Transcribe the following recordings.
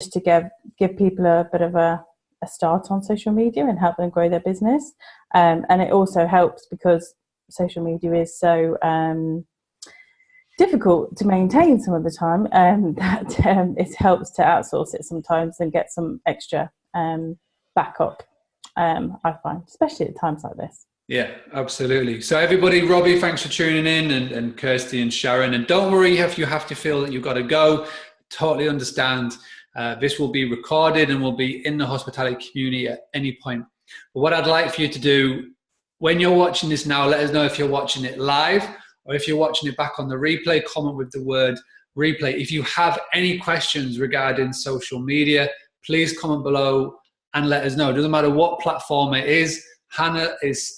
just to give people a bit of a start on social media and help them grow their business. And it also helps because social media is so difficult to maintain some of the time, that it helps to outsource it sometimes and get some extra backup, I find, especially at times like this. Yeah, absolutely. So everybody, Robbie, thanks for tuning in, and Kirsty and Sharon. And don't worry if you have to feel that you've got to go. Totally understand. This will be recorded and will be in the hospitality community at any point. But what I'd like for you to do, when you're watching this now, let us know if you're watching it live or if you're watching it back on the replay. Comment with the word replay. If you have any questions regarding social media, please comment below and let us know. It doesn't matter what platform it is. Hannah is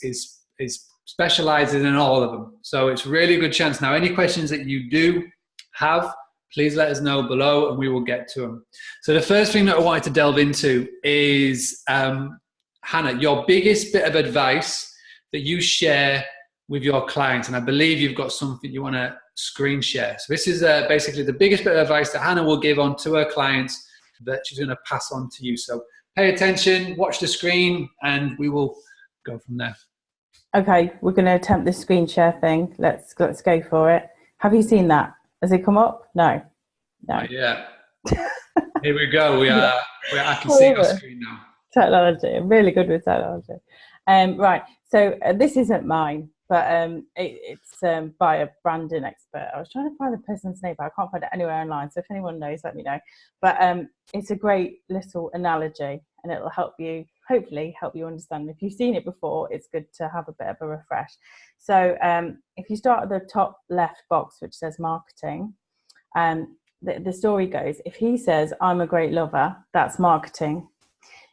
specializing in all of them. So it's really a good chance. Now, any questions that you do have, please let us know below and we will get to them. So the first thing that I wanted to delve into is, Hannah, your biggest bit of advice that you share with your clients. And I believe you've got something you want to screen share. So this is basically the biggest bit of advice that Hannah will give on to her clients that she's going to pass on to you. So pay attention, watch the screen, and we will go from there. Okay, we're going to attempt this screen share thing. Let's go for it. Have you seen that? Has it come up? No. Yeah. Here we go. I can see your screen now. Technology. I'm really good with technology. Right. So this isn't mine, but it's by a branding expert. I was trying to find the person's name, but I can't find it anywhere online. So if anyone knows, let me know. But it's a great little analogy, and it'll hopefully help you understand. If you've seen it before, it's good to have a bit of a refresh. So if you start at the top left box, which says marketing, the story goes, if he says, I'm a great lover, that's marketing.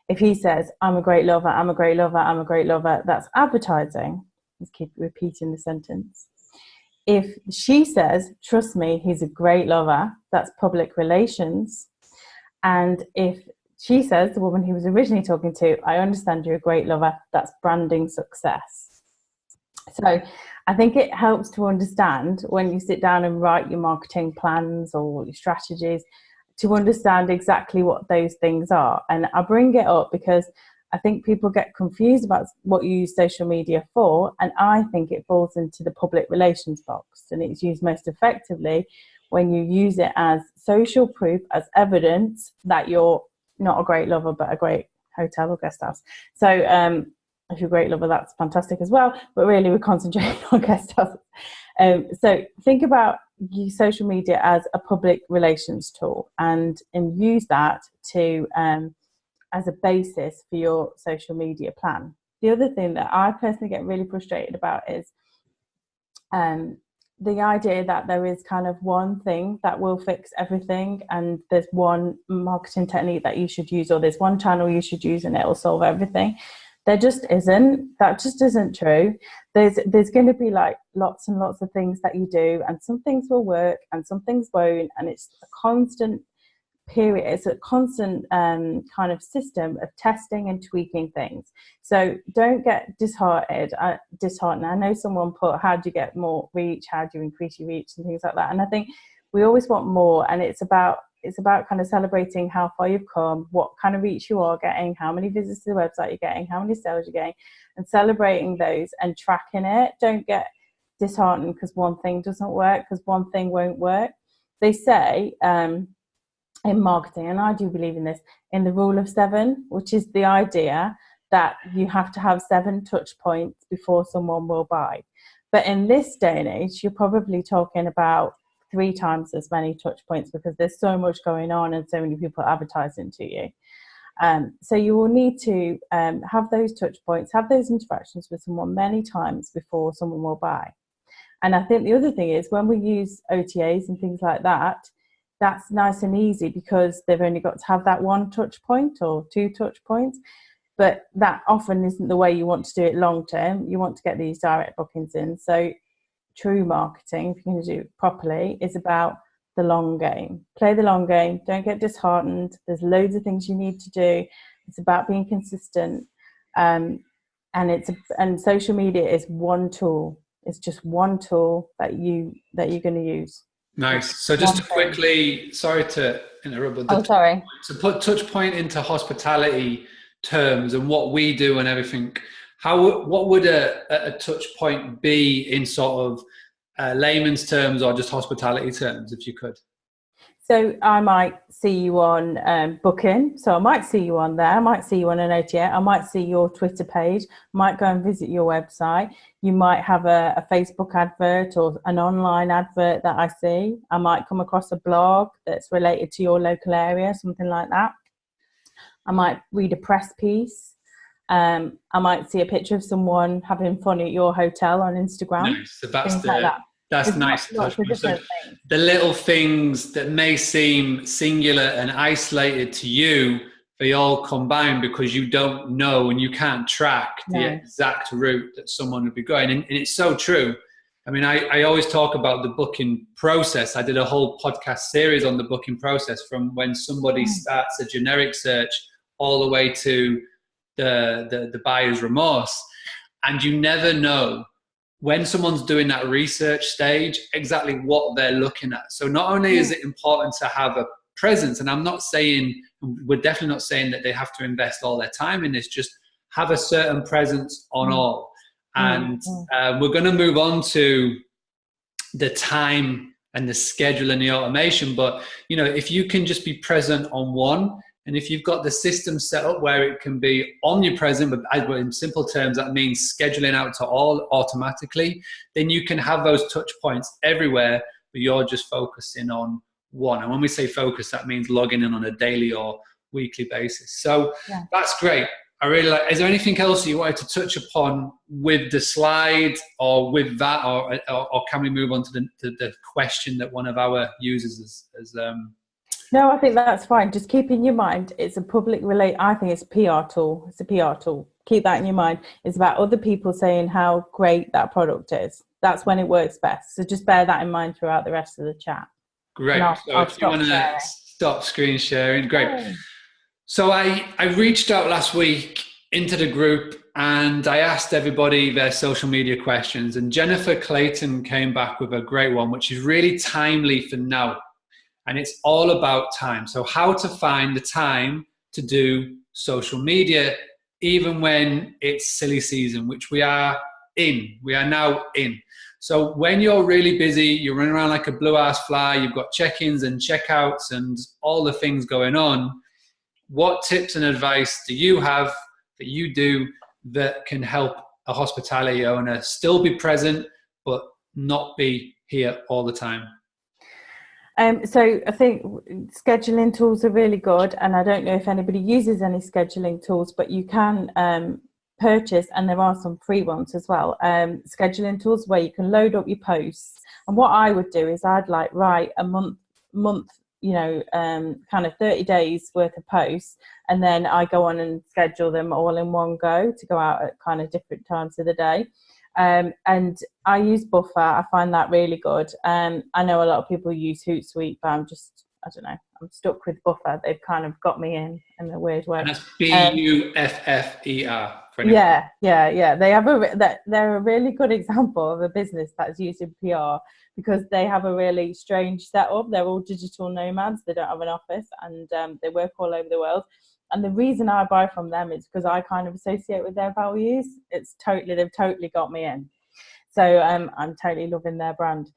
If he says, I'm a great lover, I'm a great lover, I'm a great lover, that's advertising. Let's keep repeating the sentence. If she says, trust me, he's a great lover, that's public relations. And if she says, the woman he was originally talking to, I understand you're a great lover, that's branding success. So I think it helps to understand when you sit down and write your marketing plans or your strategies, to understand exactly what those things are. And I bring it up because I think people get confused about what you use social media for, and I think it falls into the public relations box, and it's used most effectively when you use it as social proof, as evidence that you're not a great lover but a great hotel or guest house. So if you're a great lover, that's fantastic as well, but really we're concentrating on guest houses. So think about social media as a public relations tool, and use that to as a basis for your social media plan. The other thing that I personally get really frustrated about is the idea that there is kind of one thing that will fix everything, and there's one marketing technique that you should use, or there's one channel you should use and it will solve everything. There just isn't. That just isn't true. There's going to be like lots and lots of things that you do, and some things will work and some things won't, and it's a constant period. It's a constant kind of system of testing and tweaking things. So don't get disheartened. I know someone put, how do you get more reach? How do you increase your reach and things like that? And I think we always want more, and it's about kind of celebrating how far you've come, what kind of reach you are getting, how many visits to the website you're getting, how many sales you're getting, and celebrating those and tracking it. Don't get disheartened because one thing doesn't work, because one thing won't work. They say in marketing, and I do believe in this, in the rule of 7, which is the idea that you have to have 7 touch points before someone will buy. But in this day and age, you're probably talking about 3 times as many touch points, because there's so much going on and so many people advertising to you. So you will need to have those touch points, have those interactions with someone many times before someone will buy. And I think the other thing is, when we use OTAs and things like that, that's nice and easy because they've only got to have that 1 touch point or 2 touch points. But that often isn't the way you want to do it long term. You want to get these direct bookings in. So true marketing, if you're going to do it properly, is about the long game. Play the long game. Don't get disheartened. There's loads of things you need to do. It's about being consistent. And social media is one tool. It's just one tool that you're going to use. Nice. So just to quickly, sorry to interrupt, Oh, sorry. to put touch point into hospitality terms and what we do and everything, what would a touch point be in sort of layman's terms or just hospitality terms, if you could? So I might see you on Booking. So I might see you on there. I might see you on an OTA. I might see your Twitter page. Might go and visit your website. You might have a Facebook advert or an online advert that I see. I might come across a blog that's related to your local area, something like that. I might read a press piece. I might see a picture of someone having fun at your hotel on Instagram. Nice. So that's things like that. that's There's nice. lots of different things. The little things that may seem singular and isolated to you, they all combine because you don't know and you can't track the exact route that someone would be going. And it's so true. I mean, I always talk about the booking process. I did a whole podcast series on the booking process from when somebody starts a generic search all the way to the buyer's remorse. And you never know when someone's doing that research stage exactly what they're looking at. So not only is it important to have a presence, and I'm not saying, we're definitely not saying that they have to invest all their time in this, just have a certain presence on all. And we're going to move on to the time and the schedule and the automation. But, you know, if you can just be present on one, and if you've got the system set up where it can be omnipresent, but in simple terms, that means scheduling out to all automatically, then you can have those touch points everywhere, but you're just focusing on one. And when we say focus, that means logging in on a daily or weekly basis. So that's great. I really like. Is there anything else you wanted to touch upon with the slide or with that, or can we move on to the question that one of our users has No, I think that's fine. Just keep in your mind, it's a I think it's a PR tool. It's a PR tool. Keep that in your mind. It's about other people saying how great that product is. That's when it works best. So just bear that in mind throughout the rest of the chat. Great. So if you want to stop screen sharing, great. Oh. So I reached out last week into the group and I asked everybody their social media questions, and Jennifer Clayton came back with a great one, which is really timely for now. And it's all about time. So how to find the time to do social media, even when it's silly season, which we are now in. So when you're really busy, you're running around like a blue-ass fly, you've got check-ins and check-outs and all the things going on, what tips and advice do you have that you do that can help a hospitality owner still be present, but not be here all the time? So I think scheduling tools are really good, and I don't know if anybody uses any scheduling tools, but you can purchase, and there are some free ones as well, scheduling tools where you can load up your posts. And what I would do is I'd write a month, kind of 30 days worth of posts, and then I go on and schedule them all in one go to go out at kind of different times of the day. And I use Buffer. I find that really good. I know a lot of people use Hootsuite, but I don't know, I'm stuck with Buffer. They've kind of got me in a weird way. And that's Buffer. Yeah. They're a really good example of a business that's using PR, because they have a really strange setup. They're all digital nomads. They don't have an office, and they work all over the world. And the reason I buy from them is because I kind of associate with their values. They've totally got me in. So I'm totally loving their brand.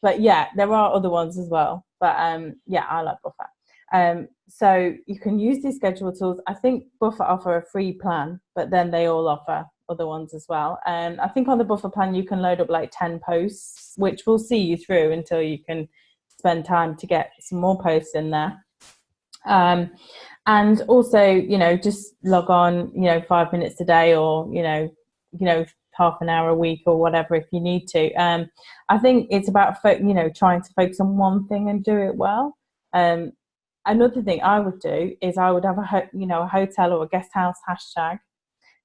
But yeah, there are other ones as well. But I like Buffer. So you can use these schedule tools. I think Buffer offer a free plan, but then they all offer other ones as well. I think on the Buffer plan, you can load up like 10 posts, which will see you through until you can spend time to get some more posts in there. And also, just log on, 5 minutes a day, or, half an hour a week or whatever, if you need to. I think it's about, trying to focus on one thing and do it well. Another thing I would do is I would have a hotel or a guest house hashtag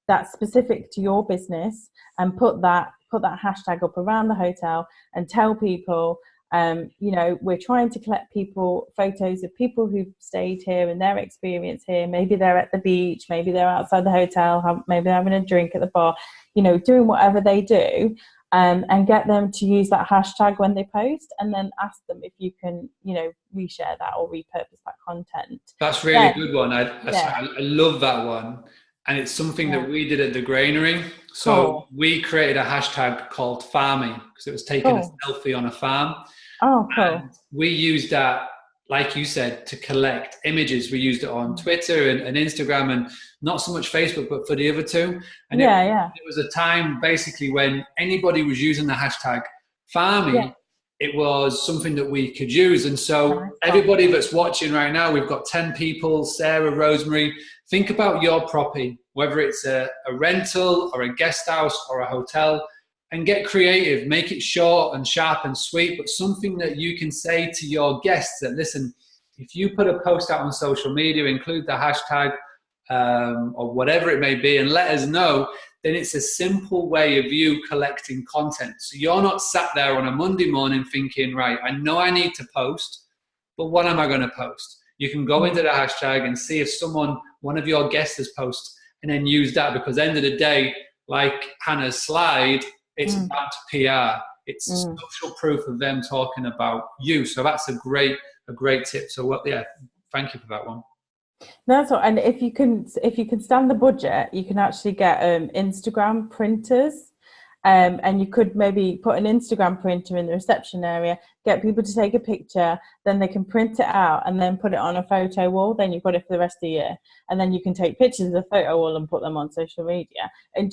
that's specific to your business, and put that hashtag up around the hotel and tell people, we're trying to collect photos of people who've stayed here and their experience here. Maybe they're at the beach, maybe they're outside the hotel, maybe they're having a drink at the bar, doing whatever they do. and get them to use that hashtag when they post, and then ask them if you can, reshare that or repurpose that content. That's really good one. Yeah. I love that one. And it's something that we did at the granary. So Cool. we created a hashtag called farming because it was taking a selfie on a farm. Oh, cool. And we used that, like you said, to collect images. We used it on Twitter and Instagram, and not so much Facebook, but for the other two. And it was a time basically when anybody was using the hashtag farming, it was something that we could use. And so everybody that's watching right now, we've got 10 people, Sarah, Rosemary, think about your property, whether it's a rental or a guest house or a hotel, and get creative. Make it short and sharp and sweet, but something that you can say to your guests that, listen, if you put a post out on social media, include the hashtag or whatever it may be, and let us know, then it's a simple way of you collecting content. So you're not sat there on a Monday morning thinking, right, I know I need to post, but what am I going to post? You can go into the hashtag and see if one of your guests has posted, and then use that, because at the end of the day, like Hannah's slide, it's about PR. It's social proof of them talking about you. So that's a great tip. So thank you for that one. That's all. And if you can stand the budget, you can actually get Instagram printers. And you could maybe put an Instagram printer in the reception area, get people to take a picture, then they can print it out and then put it on a photo wall. Then you've got it for the rest of the year. And then you can take pictures of the photo wall and put them on social media. And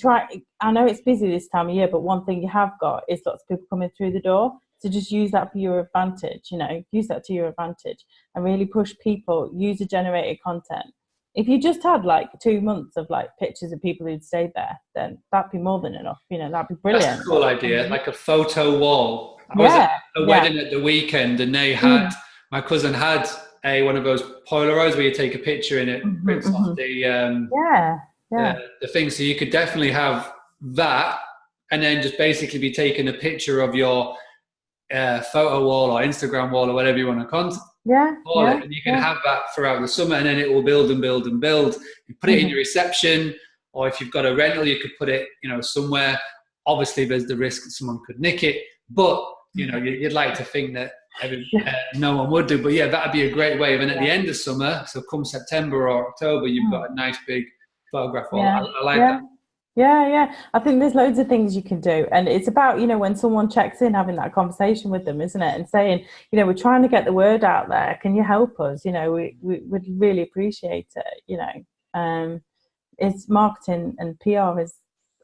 I know it's busy this time of year, but one thing you have got is lots of people coming through the door. So just use that for your advantage, use that to your advantage and really push people, user-generated content. If you just had 2 months of pictures of people who'd stayed there, then that'd be more than enough. That'd be brilliant. That's a cool idea, like a photo wall. I was at a wedding at the weekend, and they had my cousin had one of those Polaroids where you take a picture and it prints off the thing. So you could definitely have that, and then just basically be taking a picture of your photo wall or Instagram wall or whatever you want to call it, and you can have that throughout the summer, and then it will build and build and build. You put it in your reception, or if you've got a rental, you could put it, somewhere. Obviously, there's the risk that someone could nick it, but you'd like to think that no one would do. But that'd be a great way. And at the end of summer, so come September or October, you've got a nice big photograph wall. I like that. Yeah. I think there's loads of things you can do. And it's about, when someone checks in, having that conversation with them, isn't it? And saying, we're trying to get the word out there. Can you help us? We would really appreciate it. It's marketing and PR is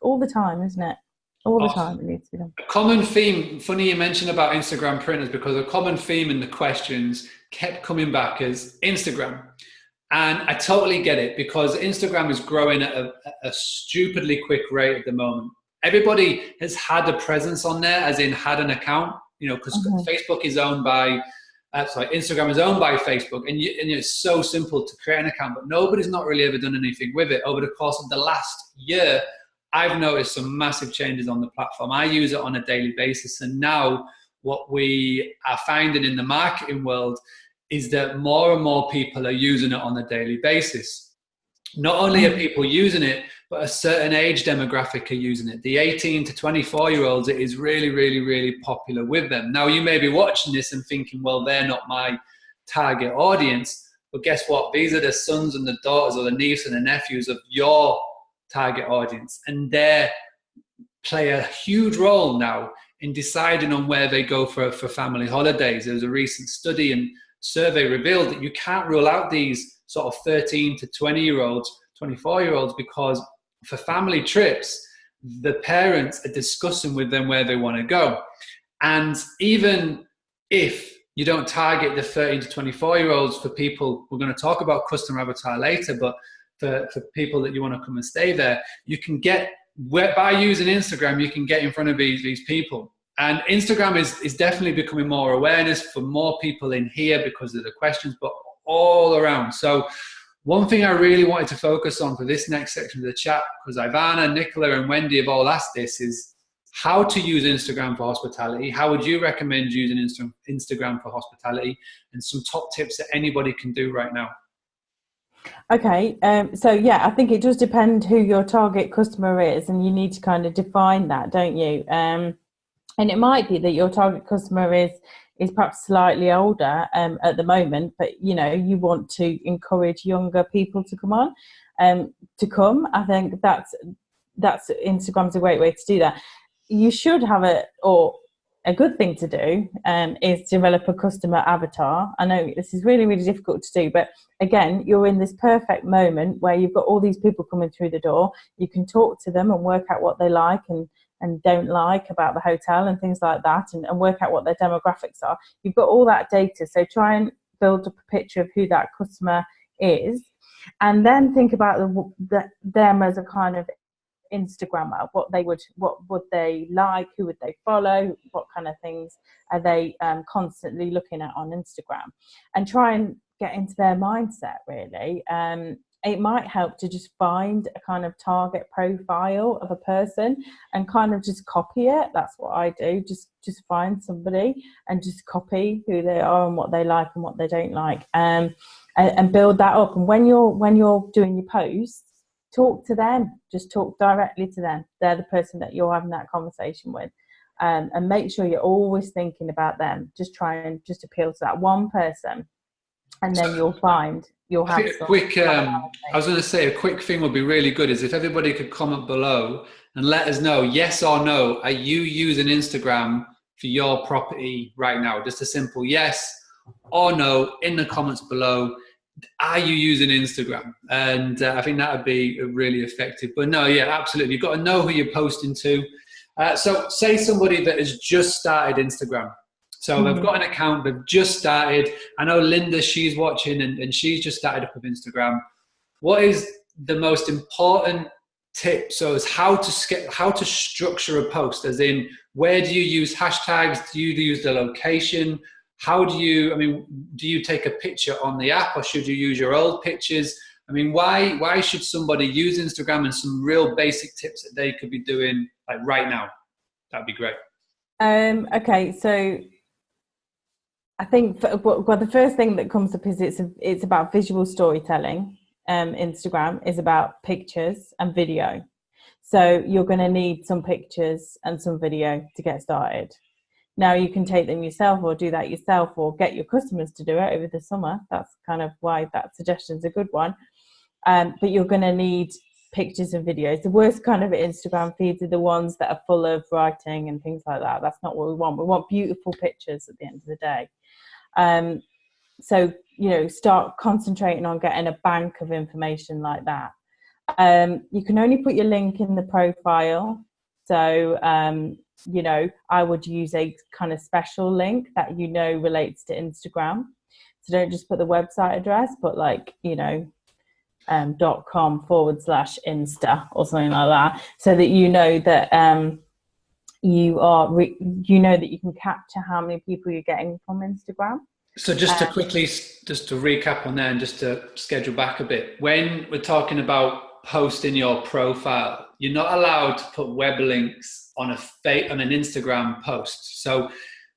all the time, isn't it? All the time it needs to be done. A common theme, funny you mentioned about Instagram printers, because a common theme in the questions kept coming back as Instagram. And I totally get it, because Instagram is growing at a stupidly quick rate at the moment. Everybody has had a presence on there, as in had an account, because Facebook is owned by, Instagram is owned by Facebook, and it's so simple to create an account, but nobody's not really ever done anything with it. Over the course of the last year, I've noticed some massive changes on the platform. I use it on a daily basis, and now what we are finding in the marketing world is that more and more people are using it on a daily basis. Not only are people using it, but a certain age demographic are using it. The 18 to 24-year-olds, it is really, really, really popular with them. Now, you may be watching this and thinking, well, they're not my target audience. But guess what? These are the sons and the daughters or the nieces and the nephews of your target audience. And they play a huge role now in deciding on where they go for family holidays. There was a recent study and survey revealed that you can't rule out these sort of 13 to 20-year-olds, 24-year-olds, because for family trips, the parents are discussing with them where they want to go. And even if you don't target the 13 to 24-year-olds for people, we're going to talk about customer avatar later, but for people that you want to come and stay there, you can get, by using Instagram, you can get in front of these people. And Instagram is definitely becoming more awareness for more people in here because of the questions, but all around. So one thing I really wanted to focus on for this next section of the chat, because Ivana, Nicola, and Wendy have all asked this, is how to use Instagram for hospitality. How would you recommend using Instagram for hospitality, and some top tips that anybody can do right now? Okay, so I think it does depend who your target customer is, and you need to kind of define that, don't you? And it might be that your target customer is perhaps slightly older at the moment, but you want to encourage younger people to come on, I think that's Instagram's a great way to do that. You should have a good thing to do is develop a customer avatar. I know this is really, really difficult to do, but again, you're in this perfect moment where you've got all these people coming through the door. You can talk to them and work out what they like and don't like about the hotel and things like that, and work out what their demographics are. You've got all that data, so try and build up a picture of who that customer is, and then think about them as a kind of Instagrammer. What would they like? Who would they follow? What kind of things are they constantly looking at on Instagram? And try and get into their mindset, really. It might help to just find a kind of target profile of a person and kind of just copy it. That's what I do. Just find somebody and just copy who they are and what they like and what they don't like, and build that up. And when you're doing your posts, talk to them. Just talk directly to them. They're the person that you're having that conversation with, and make sure you're always thinking about them. Just try and just appeal to that one person, and then you'll find you'll have some. I was going to say a quick thing would be really good is if everybody could comment below and let us know, yes or no, are you using Instagram for your property right now? Just a simple yes or no in the comments below. Are you using Instagram? And I think that would be really effective. But no, yeah, absolutely. You've got to know who you're posting to. So say somebody that has just started Instagram. So they've got an account, they've just started. I know Linda, she's watching and she's just started up with Instagram. What is the most important tip? So it's how to structure a post, as in where do you use hashtags? Do you use the location? How do you take a picture on the app or should you use your old pictures? I mean, why should somebody use Instagram, and some real basic tips that they could be doing like right now? That'd be great. Okay, so I think the first thing that comes up is it's about visual storytelling. Instagram is about pictures and video. So you're going to need some pictures and some video to get started. Now you can take them yourself or do that yourself or get your customers to do it over the summer. That's kind of why that suggestion is a good one. But you're going to need pictures and videos. The worst kind of Instagram feeds are the ones that are full of writing and things like that. That's not what we want. We want beautiful pictures at the end of the day. So, start concentrating on getting a bank of information like that. You can only put your link in the profile. So, I would use a kind of special link that relates to Instagram. So don't just put the website address, but .com/Insta or something like that, so that that that you can capture how many people you're getting from Instagram. So just to recap on there and just to schedule back a bit, when we're talking about posting your profile, you're not allowed to put web links on an Instagram post. So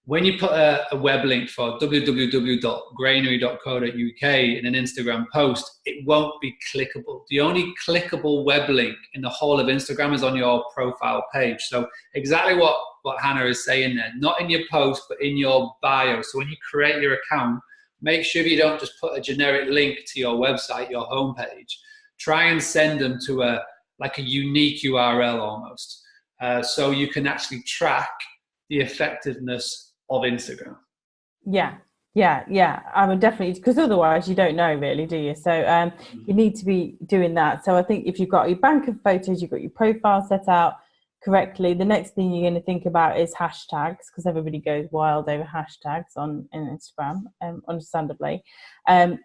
when you put a web link for www.granary.co.uk in an Instagram post, it won't be clickable. The only clickable web link in the whole of Instagram is on your profile page. So exactly what Hannah is saying there, not in your post, but in your bio. So when you create your account, make sure you don't just put a generic link to your website, your homepage. Try and send them to a unique URL almost, so you can actually track the effectiveness of Instagram. Yeah. I would definitely, because otherwise you don't know really, do you? So you need to be doing that. So I think if you've got your bank of photos, you've got your profile set out correctly, the next thing you're going to think about is hashtags, because everybody goes wild over hashtags in Instagram, understandably. I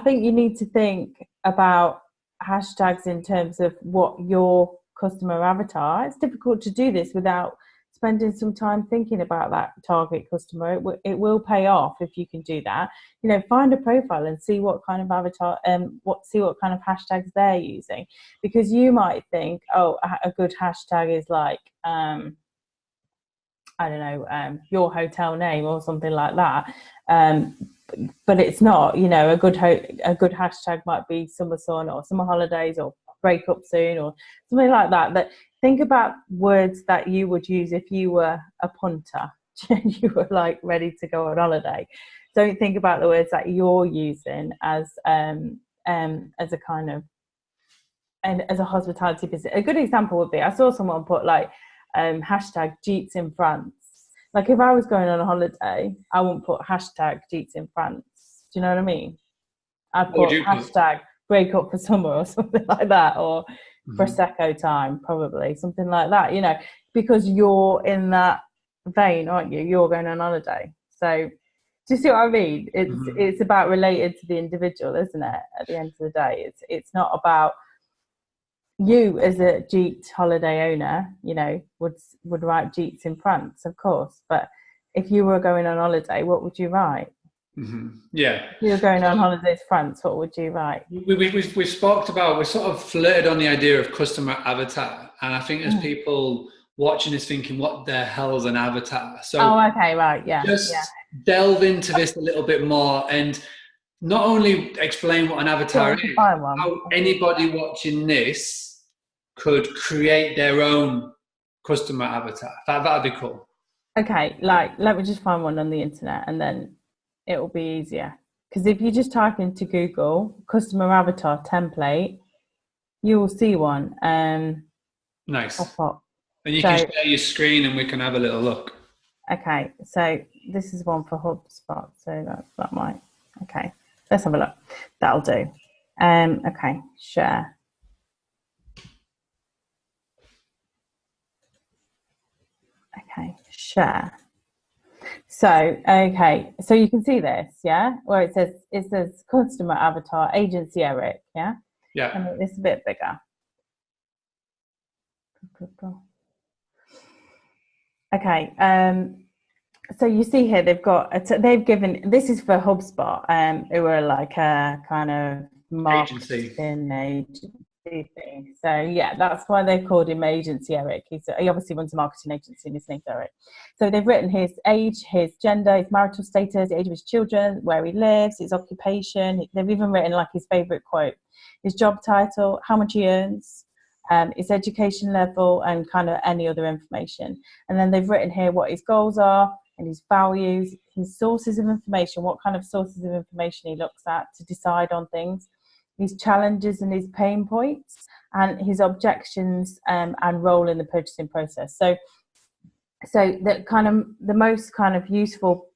think you need to think about hashtags in terms of what your customer avatar. It's difficult to do this without spending some time thinking about that target customer. It will pay off if you can do that. Find a profile and see what kind of avatar see what kind of hashtags they're using, because you might think, oh, a good hashtag is like your hotel name or something like that, but it's not. A good hashtag might be summer sun or summer holidays or break up soon or something like that. That think about words that you would use if you were a punter and you were like ready to go on holiday. Don't think about the words that you're using as a kind of, and as a hospitality business. A good example would be, I saw someone put like hashtag Jeets in France. Like if I was going on a holiday, I wouldn't put hashtag Jeets in France. Do you know what I mean? I'd put hashtag break up for summer or something like that, or Prosecco time, probably something like that, you know, because you're in that vein, aren't you? You're going on holiday. So do you see what I mean? It's about related to the individual, isn't it? At the end of the day, it's not about you as a Jeet holiday owner, you know, would write Jeets in France, of course. But if you were going on holiday, what would you write? Yeah. If you were going on holiday to France, what would you write? We've spoke about, we sort of flirted on the idea of customer avatar. And I think there's people watching this thinking, what the hell's an avatar? So okay, right, yeah. Just delve into this a little bit more and not only explain what an avatar is, how anybody watching this could create their own customer avatar. That'd be cool. Okay, like let me just find one on the internet and then it will be easier. Because if you just type into Google customer avatar template, you will see one. Nice. Pop up. And you can share your screen and we can have a little look. Okay, so this is one for HubSpot, so that might. Okay, let's have a look. That'll do. Okay, share. Okay, share. So, okay, so you can see this, yeah, where it says customer avatar agency Eric, yeah. Yeah. And it's a bit bigger. Okay, so you see here they've given, this is for HubSpot, who are like a kind of marketing agency thing. So yeah, that's why they've called him Agency Eric. He obviously runs a marketing agency and his name's Eric. So they've written his age, his gender, his marital status, the age of his children, where he lives, his occupation. They've even written like his favorite quote, his job title, how much he earns, his education level, and kind of any other information. And then they've written here what his goals are and his values, his sources of information, what kind of sources of information he looks at to decide on things, his challenges and his pain points, and his objections and role in the purchasing process. So that kind of the most kind of useful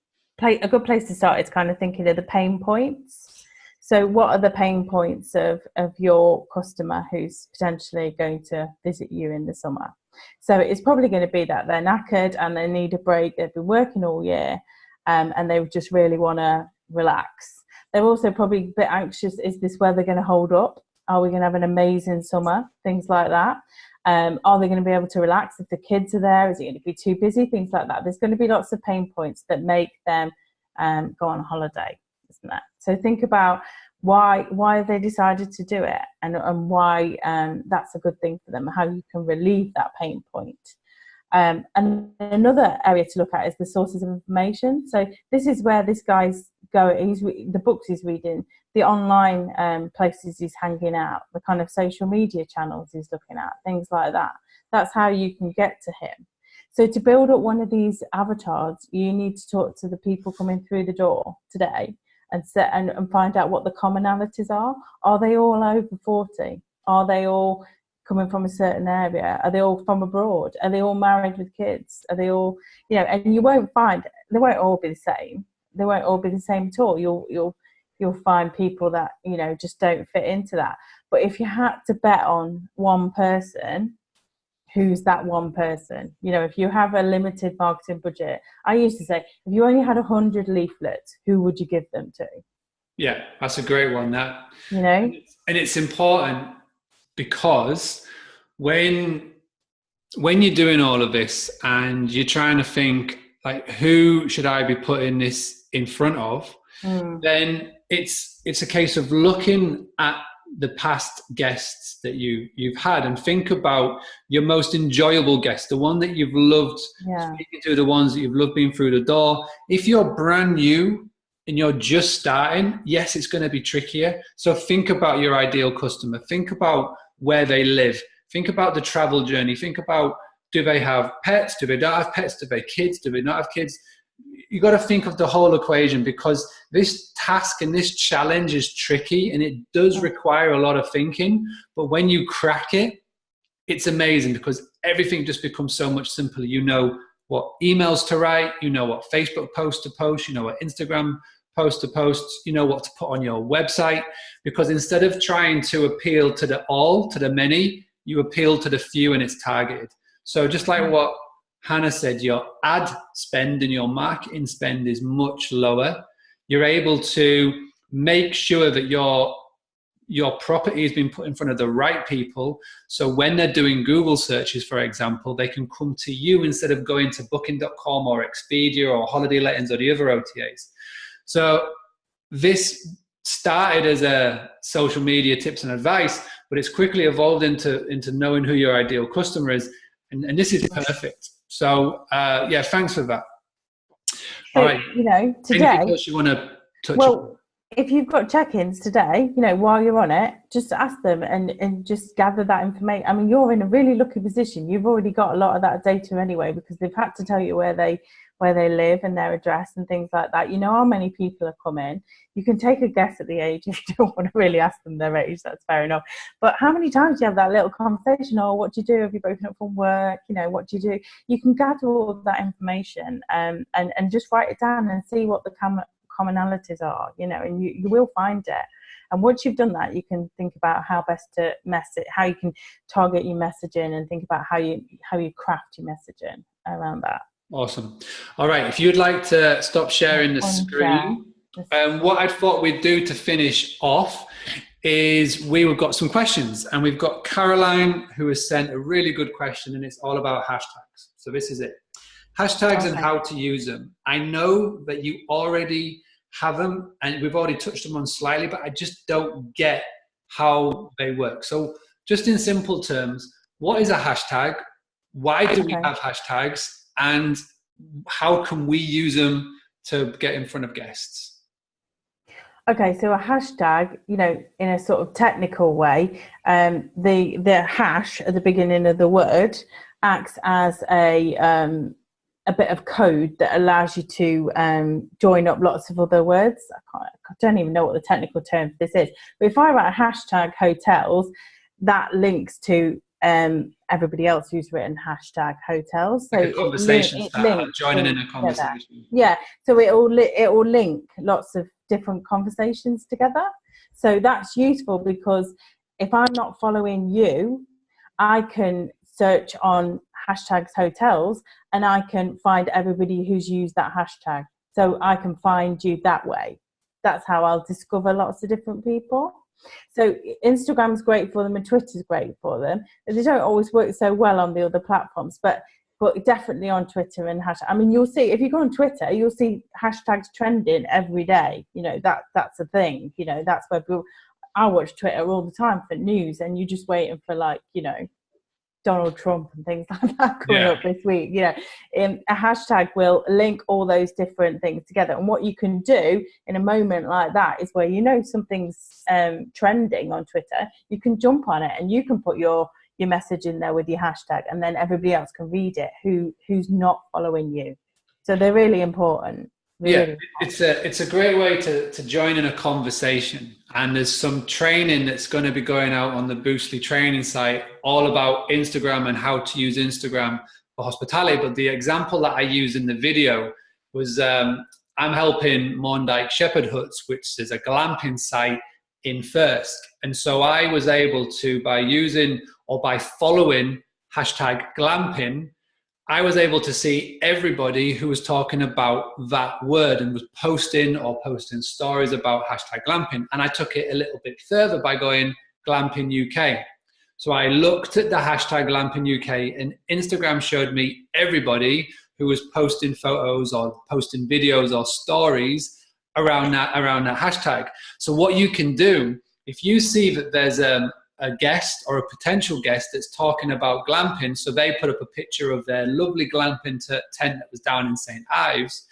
a good place to start is kind of thinking of the pain points. So what are the pain points of your customer who's potentially going to visit you in the summer? So it's probably going to be that they're knackered and they need a break. They've been working all year and they just really want to relax. They're also probably a bit anxious. Is this weather going to hold up? Are we going to have an amazing summer? Things like that. Are they going to be able to relax if the kids are there? Is it going to be too busy? Things like that. There's going to be lots of pain points that make them go on holiday, isn't it? So think about why they decided to do it and why that's a good thing for them, how you can relieve that pain point. And another area to look at is the sources of information. So this is where this guy's going. The books he's reading, the online places he's hanging out, the kind of social media channels he's looking at, things like that. That's how you can get to him. So to build up one of these avatars, you need to talk to the people coming through the door today and find out what the commonalities are. Are they all over 40? Are they all coming from a certain area? Are they all from abroad? Are they all married with kids? Are they all, and you won't find, they won't all be the same. They won't all be the same at all. You'll find people that, just don't fit into that. But if you had to bet on one person, who's that one person? If you have a limited marketing budget, I used to say, if you only had 100 leaflets, who would you give them to? Yeah, that's a great one. And it's important because when you're doing all of this and you're trying to think like, who should I be putting this in front of? Then it's a case of looking at the past guests that you've had and think about your most enjoyable guest, the one that you've loved speaking to, the ones that you've loved being through the door. If you're brand new and you're just starting, yes, it's going to be trickier. So think about your ideal customer. Think about where they live. Think about the travel journey. Think about, do they have pets? Do they not have pets? Do they have kids? Do they not have kids? You got to think of the whole equation, because this task and this challenge is tricky and it does require a lot of thinking. But when you crack it, it's amazing, because everything just becomes so much simpler. You know what emails to write, you know what Facebook post to post, you know what Instagram post to post, you know what to put on your website, because instead of trying to appeal to the many, you appeal to the few, and it's targeted. So just like what Hannah said, your ad spend and your marketing spend is much lower. You're able to make sure that your property has been put in front of the right people. So when they're doing Google searches, for example, they can come to you instead of going to booking.com or Expedia or Holiday Lettings or the other OTAs. So this started as a social media tips and advice, but it's quickly evolved into knowing who your ideal customer is. And this is perfect. So yeah, thanks for that. So, all right. You know, today. Anything else you want to touch on? If you've got check-ins today, you know, while you're on it, just ask them and just gather that information. I mean, you're in a really lucky position. You've already got a lot of that data anyway, because they've had to tell you where they live and their address and things like that. You know how many people are coming. You can take a guess at the age if you don't want to really ask them their age. That's fair enough. But how many times do you have that little conversation? Oh, what do you do? Have you broken up from work? You know, what do you do? You can gather all of that information and just write it down and see what the commonalities are, you know, and you will find it. And once you've done that, you can think about how best to message, how you can target your messaging, and think about how you craft your messaging around that. Awesome. All right, if you'd like to stop sharing the screen, what I thought we'd do to finish off is we've got some questions, and we've got Caroline who has sent a really good question, and it's all about hashtags. So this is it. Hashtags and how to use them. I know that you already have them, and we've already touched them on slightly, but I just don't get how they work. So just in simple terms, what is a hashtag? Why do we have hashtags? And how can we use them to get in front of guests? Okay, so a hashtag, you know, in a sort of technical way, the hash at the beginning of the word acts as a bit of code that allows you to join up lots of other words. I don't even know what the technical term for this is. But if I write a hashtag hotels, that links to everybody else who's written hashtag hotels. So like a conversation starter, joining in a conversation. Yeah, so it will link lots of different conversations together. So that's useful, because if I'm not following you, I can search on hashtags hotels and I can find everybody who's used that hashtag. So I can find you that way. That's how I'll discover lots of different people. So Instagram's great for them and Twitter's great for them. They don't always work so well on the other platforms, but definitely on Twitter and hashtag. I mean, you'll see, if you go on Twitter, you'll see hashtags trending every day. You know, that's a thing. You know, that's where I watch Twitter all the time for news, and you're just waiting for, like, you know, Donald Trump and things like that coming up this week. You know, a hashtag will link all those different things together. And what you can do in a moment like that is, where you know something's trending on Twitter, you can jump on it and you can put your message in there with your hashtag, and then everybody else can read it who's not following you. So they're really important. Really. Yeah, it's a great way to join in a conversation. And there's some training that's going to be going out on the Boostly training site all about Instagram and how to use Instagram for hospitality. But the example that I used in the video was I'm helping Morndike Shepherd Huts, which is a glamping site in Thirsk. And so I was able to, by using or by following hashtag glamping, I was able to see everybody who was talking about that word and was posting stories about hashtag glamping. And I took it a little bit further by going glamping UK. So I looked at the hashtag glamping UK, and Instagram showed me everybody who was posting photos or posting videos or stories around that hashtag. So what you can do, if you see that there's a guest or a potential guest that's talking about glamping, so they put up a picture of their lovely glamping tent that was down in St. Ives,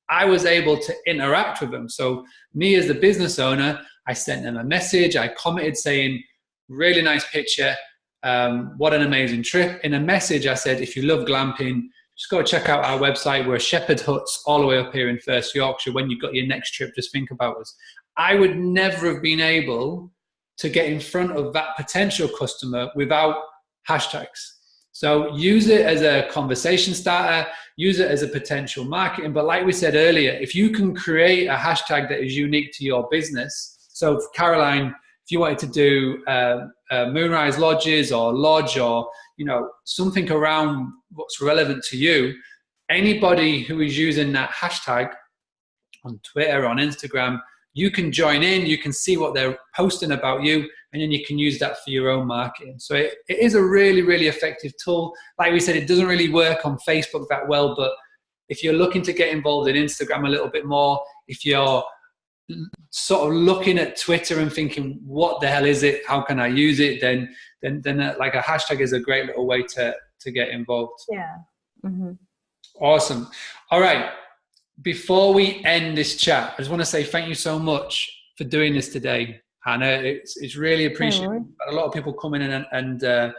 I was able to interact with them. So me as the business owner, I sent them a message, I commented saying, really nice picture. What an amazing trip. In a message, I said, if you love glamping, just go check out our website. We're Shepherd Huts all the way up here in First Yorkshire. When you've got your next trip, just think about us. I would never have been able to get in front of that potential customer without hashtags. So use it as a conversation starter, use it as a potential marketing. But like we said earlier, if you can create a hashtag that is unique to your business. So Caroline, if you wanted to do Moonrise Lodges or Lodge or, something around what's relevant to you, anybody who is using that hashtag on Twitter, on Instagram, you can join in, you can see what they're posting about you, and then you can use that for your own marketing. So it is a really, really effective tool. Like we said, it doesn't really work on Facebook that well, but if you're looking to get involved in Instagram a little bit more, if you're sort of looking at Twitter and thinking, what the hell is it? How can I use it? Then like a hashtag is a great little way to get involved. Yeah. Mm-hmm. Awesome. All right. Before we end this chat, I just want to say thank you so much for doing this today, Hannah. It's really appreciated. A lot of people coming in and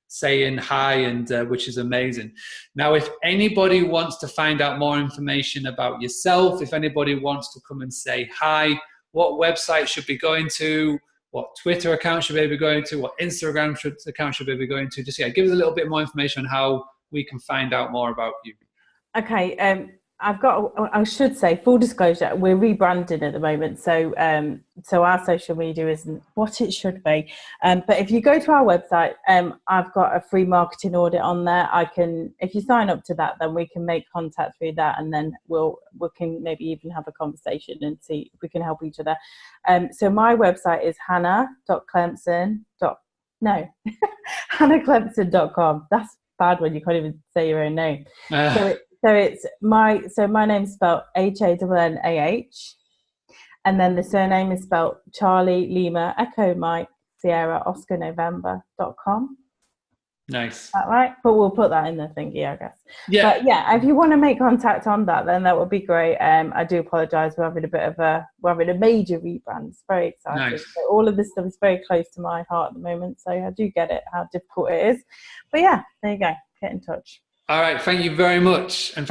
saying hi, and which is amazing. Now, if anybody wants to find out more information about yourself, if anybody wants to come and say hi, what website should be going to, what Twitter account should they be going to, what Instagram account should they be going to, just give us a little bit more information on how we can find out more about you. Okay, I should say, full disclosure, we're rebranding at the moment, so our social media isn't what it should be. But if you go to our website, I've got a free marketing audit on there. If you sign up to that, then we can make contact through that, and then we can maybe even have a conversation and see if we can help each other. So my website is hannahclemson.com. That's bad when you can't even say your own name. So my name's spelled Hannah, and then the surname is spelled Charlie Lima Echo Mike Sierra Oscar November.com. Nice. Is that right? But we'll put that in the thingy, I guess. Yeah. But yeah, if you want to make contact on that, then that would be great. I do apologise. We're having a major rebrand. It's very exciting. Nice. So all of this stuff is very close to my heart at the moment. So I do get it, how difficult it is. But yeah, there you go. Get in touch. All right. Thank you very much. And